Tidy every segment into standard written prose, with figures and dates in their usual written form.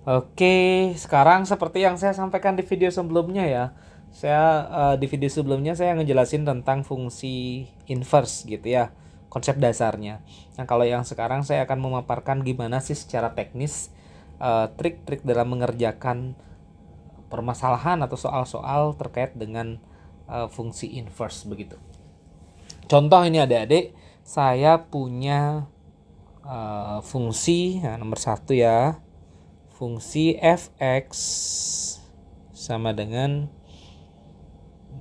Oke, sekarang seperti yang saya sampaikan di video sebelumnya ya. Di video sebelumnya saya ngejelasin tentang fungsi inverse gitu ya, konsep dasarnya. Nah, kalau yang sekarang saya akan memaparkan gimana sih secara teknis trik-trik dalam mengerjakan permasalahan atau soal-soal terkait dengan fungsi inverse begitu. Contoh ini adik-adik, saya punya fungsi nomor 1 ya. Fungsi fx sama dengan,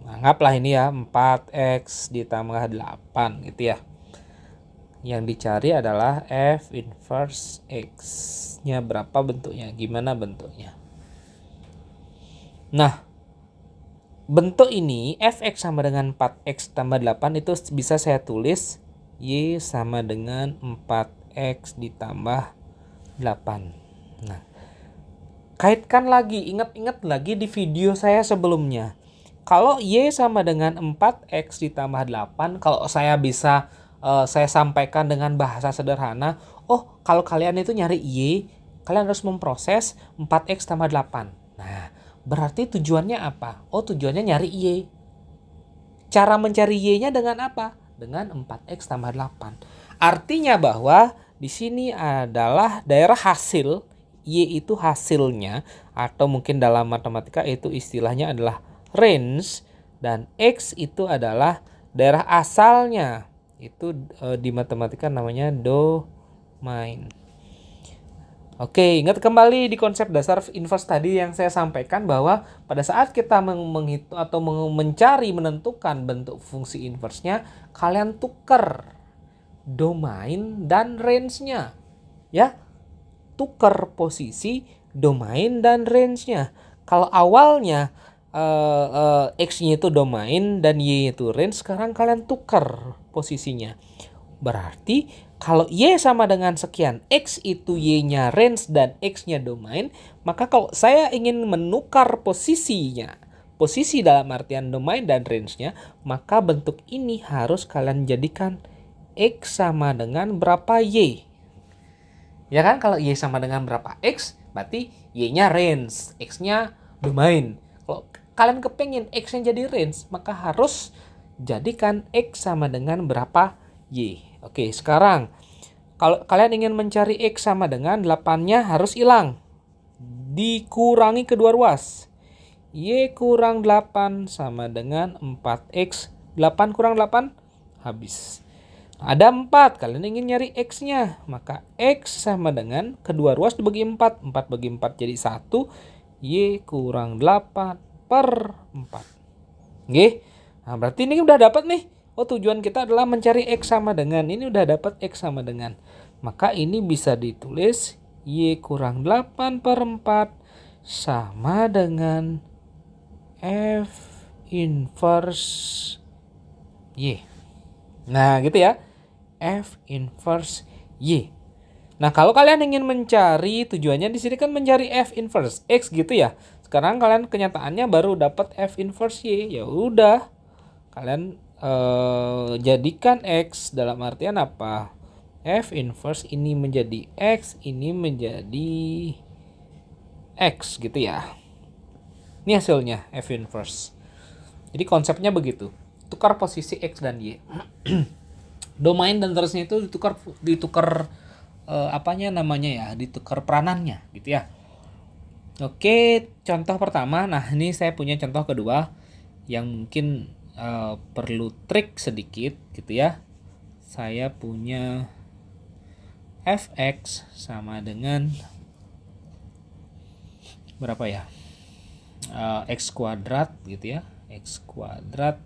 anggaplah ini ya 4x ditambah 8 gitu ya. Yang dicari adalah f inverse x nya berapa bentuknya, gimana bentuknya. Nah, bentuk ini fx sama dengan 4x tambah 8 itu bisa saya tulis y sama dengan 4x ditambah 8. Nah, kaitkan lagi, ingat-ingat lagi di video saya sebelumnya. Kalau y sama dengan 4x ditambah 8, kalau saya bisa saya sampaikan dengan bahasa sederhana, oh kalau kalian itu nyari y, kalian harus memproses 4x tambah 8. Nah, berarti tujuannya apa? Oh, tujuannya nyari y. Cara mencari y-nya dengan apa? Dengan 4x tambah 8. Artinya bahwa di sini adalah daerah hasil, y itu hasilnya, atau mungkin dalam matematika itu istilahnya adalah range, dan x itu adalah daerah asalnya. Itu di matematika namanya domain. Oke, ingat kembali di konsep dasar inverse tadi yang saya sampaikan bahwa pada saat kita menghitung atau mencari menentukan bentuk fungsi inverse-nya, kalian tukar domain dan range-nya. Ya, tukar posisi domain dan range-nya. Kalau awalnya x-nya itu domain dan y itu range, sekarang kalian tukar posisinya. Berarti kalau y sama dengan sekian, x itu y-nya range dan x-nya domain, maka kalau saya ingin menukar posisinya, posisi dalam artian domain dan range-nya, maka bentuk ini harus kalian jadikan x sama dengan berapa y. Ya kan, kalau y sama dengan berapa x, berarti y-nya range, x-nya domain. Kalau kalian kepengen x-nya jadi range, maka harus jadikan x sama dengan berapa y. Oke, sekarang kalau kalian ingin mencari x sama dengan 8-nya harus hilang. Dikurangi kedua ruas. Y kurang 8 sama dengan 4x. 8 kurang 8, habis. Ada 4, kalian ingin nyari x-nya, maka x sama dengan kedua ruas dibagi 4. 4 bagi 4 jadi 1. Y kurang 8 per 4. Oke. Nah, berarti ini udah dapat nih. Oh, tujuan kita adalah mencari x sama dengan. Ini udah dapat x sama dengan. Maka ini bisa ditulis y kurang 8 per 4 sama dengan f inverse y. Nah, gitu ya. F inverse y. Nah, kalau kalian ingin mencari, tujuannya di sini kan mencari f inverse x gitu ya. Sekarang kalian kenyataannya baru dapat f inverse y. Ya udah. Kalian jadikan x dalam artian apa? F inverse ini menjadi x, ini menjadi x gitu ya. Ini hasilnya F inverse. Jadi konsepnya begitu. Tukar posisi x dan y. Domain dan terusnya itu ditukar apanya namanya ya, ditukar peranannya gitu ya. Oke, contoh pertama. Nah, ini saya punya contoh kedua yang mungkin perlu trik sedikit gitu ya. Saya punya fx sama dengan berapa ya, x kuadrat gitu ya, x kuadrat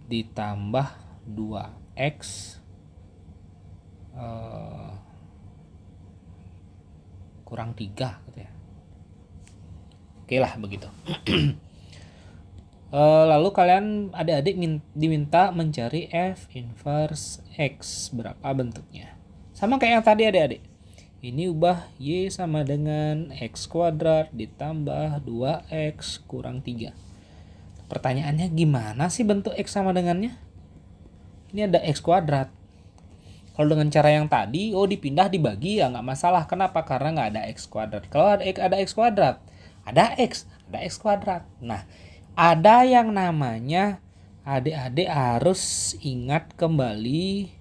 ditambah 2x kurang 3 gitu ya. Oke lah begitu. Lalu kalian adik-adik diminta mencari f inverse x, berapa bentuknya. Sama kayak yang tadi adik-adik. Ini ubah y sama dengan x kuadrat ditambah 2x kurang 3. Pertanyaannya gimana sih bentuk x sama dengannya? Ini ada x kuadrat. Kalau dengan cara yang tadi, dipindah dibagi ya nggak masalah. Kenapa? Karena nggak ada x kuadrat. Kalau ada x kuadrat, ada x kuadrat. Nah, ada yang namanya adik-adik harus ingat kembali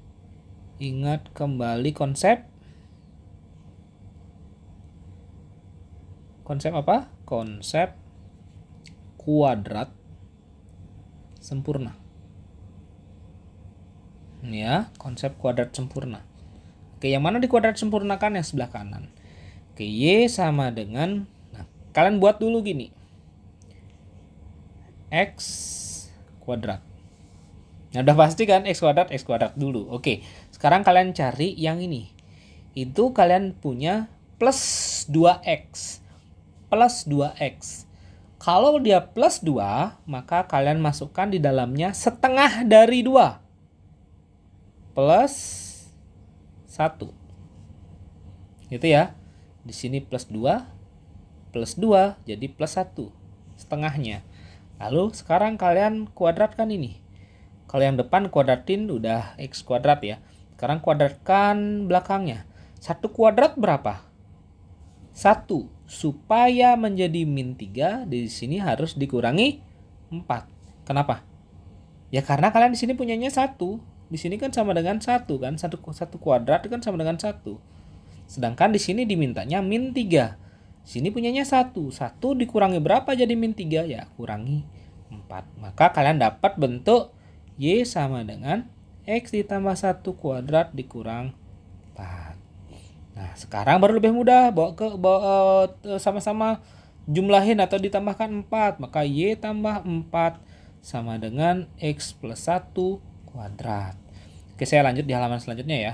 konsep apa? Konsep kuadrat sempurna. Ya, konsep kuadrat sempurna. Oke, yang mana di kuadrat sempurna kan yang sebelah kanan. Oke, Y sama dengan, nah, kalian buat dulu gini. X kuadrat. Nah, udah pasti kan X kuadrat dulu. Oke, sekarang kalian cari yang ini. Itu kalian punya plus 2X. Plus 2X. Kalau dia plus 2, maka kalian masukkan di dalamnya setengah dari 2. Plus 1. Gitu ya. Di sini plus 2 jadi plus 1 setengahnya. Lalu sekarang kalian kuadratkan ini. Kalau yang depan kuadratin udah x kuadrat ya. Sekarang kuadratkan belakangnya. 1 kuadrat berapa? 1. Supaya menjadi min 3 di sini harus dikurangi 4. Kenapa? Ya karena kalian di sini punyanya 1. Di sini kan sama dengan 1 kan. 1 kuadrat kan sama dengan 1. Sedangkan di sini dimintanya min 3. Sini punyanya 1. 1 dikurangi berapa jadi min 3? Ya kurangi 4. Maka kalian dapat bentuk Y sama dengan X ditambah 1 kuadrat dikurang 4. Nah sekarang baru lebih mudah. Bawa sama-sama jumlahin atau ditambahkan 4. Maka Y tambah 4 sama dengan X plus 1 kuadrat. Oke, saya lanjut di halaman selanjutnya ya.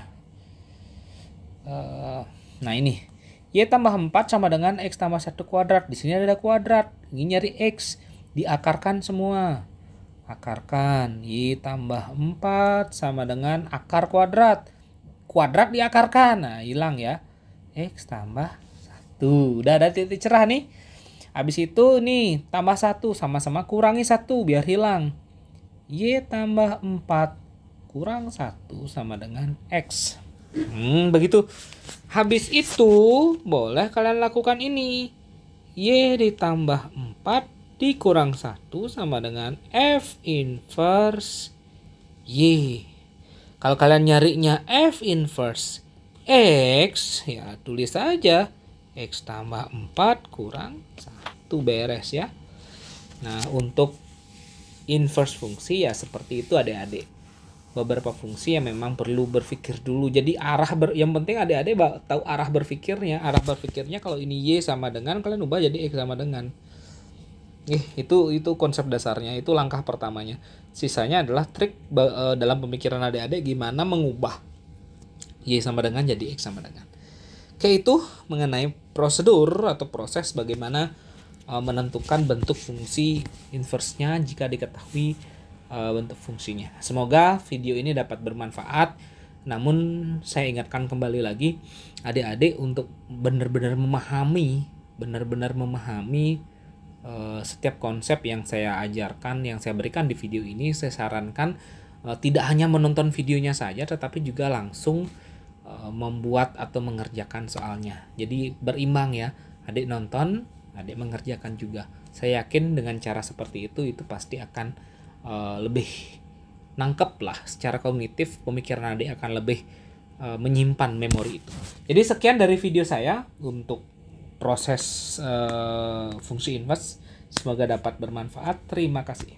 Nah ini Y tambah 4 sama dengan X tambah 1 kuadrat. Di sini ada kuadrat. Ini nyari X. Diakarkan semua. Akarkan. Y tambah 4 sama dengan akar kuadrat. Kuadrat diakarkan. Nah hilang ya. X tambah 1. Udah ada titik cerah nih. Habis itu nih tambah 1. Sama-sama kurangi 1 biar hilang. Y tambah 4 kurang 1 sama dengan X. Begitu. Habis itu boleh kalian lakukan ini. Y ditambah 4 dikurang 1 sama dengan F inverse Y. Kalau kalian nyarinya F inverse X, ya tulis saja X tambah 4 kurang 1 beres ya. Nah untuk inverse fungsi ya seperti itu adik-adik. Beberapa fungsi yang memang perlu berpikir dulu. Jadi yang penting adik-adik tahu arah berpikirnya. Arah berpikirnya kalau ini Y sama dengan, kalian ubah jadi X sama dengan. Itu konsep dasarnya, itu langkah pertamanya. Sisanya adalah trik dalam pemikiran adik-adik gimana mengubah Y sama dengan jadi X sama dengan. Oke, itu mengenai prosedur atau proses bagaimana menentukan bentuk fungsi inverse-nya jika diketahui bentuk fungsinya. Semoga video ini dapat bermanfaat. Namun saya ingatkan kembali lagi adik-adik untuk benar-benar memahami setiap konsep yang saya ajarkan, yang saya berikan di video ini. Saya sarankan tidak hanya menonton videonya saja, tetapi juga langsung membuat atau mengerjakan soalnya. Jadi berimbang ya, adik nonton, adik mengerjakan juga. Saya yakin dengan cara seperti itu pasti akan lebih nangkep lah secara kognitif, pemikiran adik akan lebih menyimpan memori itu. Jadi sekian dari video saya untuk proses fungsi inverse. Semoga dapat bermanfaat. Terima kasih.